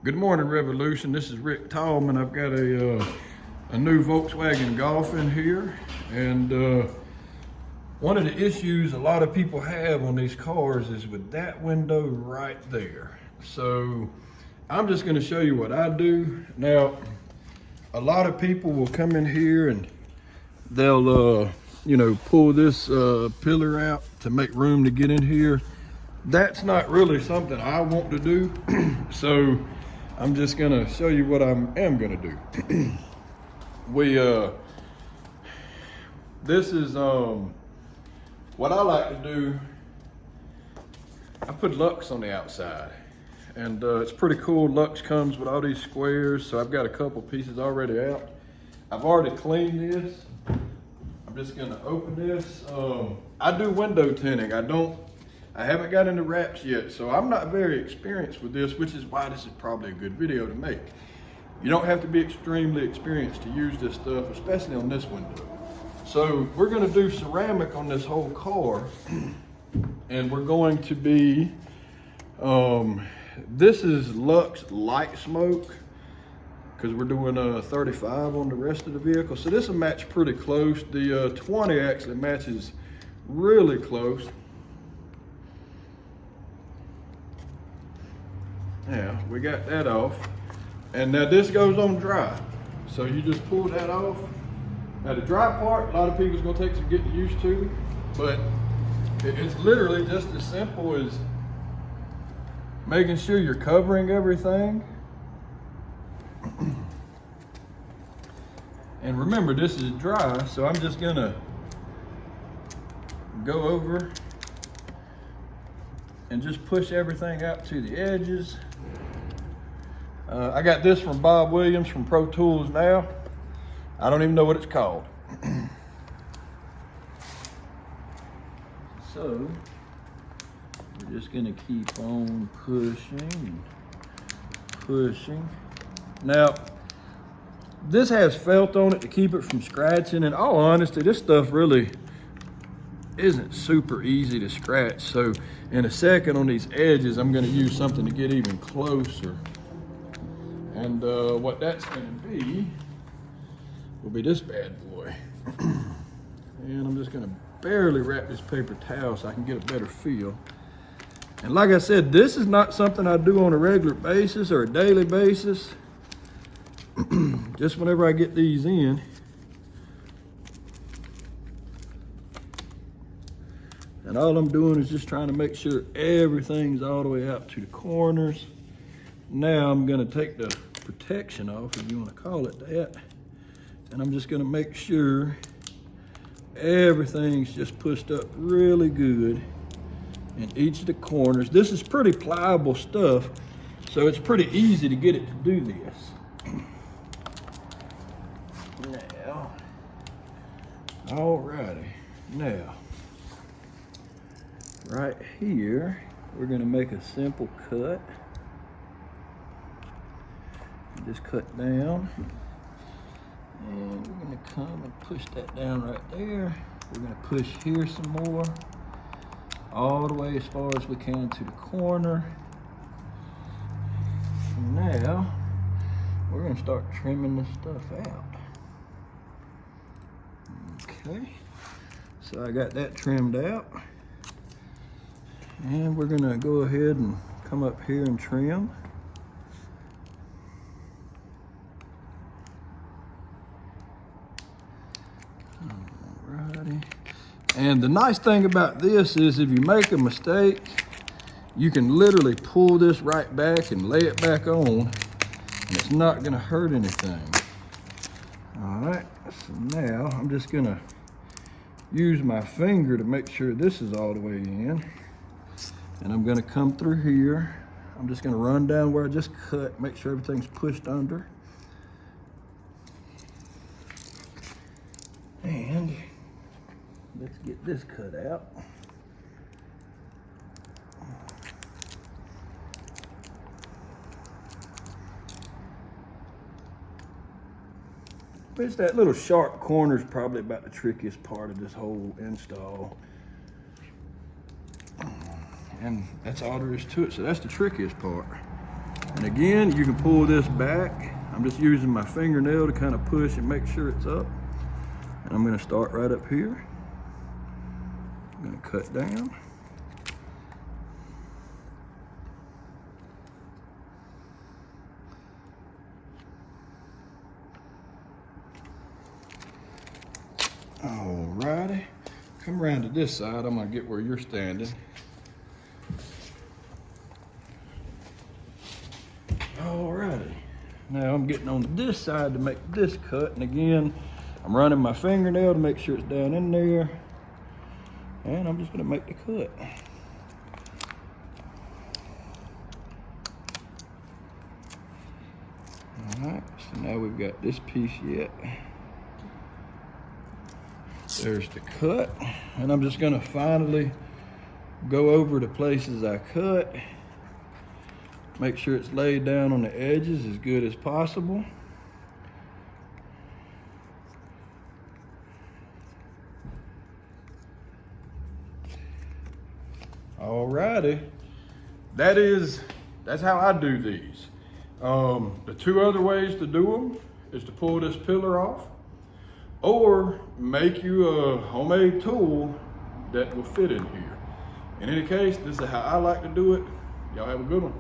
Good morning, Revolution. This is Rick Tallman. I've got a new Volkswagen Golf in here, and one of the issues a lot of people have on these cars is with that window right there. So I'm just going to show you what I do. Now, a lot of people will come in here and they'll pull this pillar out to make room to get in here. That's not really something I want to do. So I'm just gonna show you what I am gonna do. This is what I like to do. I put Luxe on the outside, and it's pretty cool. Luxe comes with all these squares, so I've got a couple pieces already out. I've already cleaned this. I'm just gonna open this. I do window tinting. I haven't got into wraps yet, so I'm not very experienced with this, which is why this is probably a good video to make. You don't have to be extremely experienced to use this stuff, especially on this window. So we're gonna do ceramic on this whole car, and we're going to be, this is Luxe Lightwrap, because we're doing a 35 on the rest of the vehicle. So this will match pretty close. The 20 actually matches really close. Yeah, we got that off. And now this goes on dry. So you just pull that off. Now the dry part, a lot of people's gonna take some getting used to, but it's literally just as simple as making sure you're covering everything. And remember, this is dry, so I'm just gonna go over and just push everything out to the edges. I got this from Bob Williams from Pro Tools Now. I don't even know what it's called. So we're just gonna keep on pushing and pushing. Now, this has felt on it to keep it from scratching. In all honesty, this stuff really isn't super easy to scratch. So in a second on these edges, I'm gonna use something to get even closer. And what that's gonna be will be this bad boy. And I'm just gonna barely wrap this paper towel so I can get a better feel. And like I said, this is not something I do on a regular basis or a daily basis. Just whenever I get these in. And all I'm doing is just trying to make sure everything's all the way out to the corners. Now I'm gonna take the protection off, if you wanna call it that. And I'm just gonna make sure everything's just pushed up really good in each of the corners. This is pretty pliable stuff, so it's pretty easy to get it to do this. Now, alrighty, now, right here, we're gonna make a simple cut. Just cut down, and we're gonna come and push that down right there. We're gonna push here some more, all the way as far as we can to the corner. And now, we're gonna start trimming this stuff out. Okay, so I got that trimmed out. And we're gonna go ahead and come up here and trim. Alrighty. And the nice thing about this is if you make a mistake, you can literally pull this right back and lay it back on, and it's not gonna hurt anything. Alright, so now I'm just gonna use my finger to make sure this is all the way in. And I'm gonna come through here. I'm just gonna run down where I just cut, make sure everything's pushed under. And let's get this cut out. It's that little sharp corner is probably about the trickiest part of this whole install. And that's all there is to it. So that's the trickiest part. And again, you can pull this back. I'm just using my fingernail to kind of push and make sure it's up. And I'm gonna start right up here. I'm gonna cut down. Alrighty, come around to this side. I'm gonna get where you're standing. Alrighty, now I'm getting on this side to make this cut, and again, I'm running my fingernail to make sure it's down in there, and I'm just gonna make the cut. Alright, so now we've got this piece yet. There's the cut, and I'm just gonna finally go over the places I cut. Make sure it's laid down on the edges as good as possible. Alrighty, that's how I do these. The two other ways to do them is to pull this pillar off, or make you a homemade tool that will fit in here. In any case, this is how I like to do it. Y'all have a good one.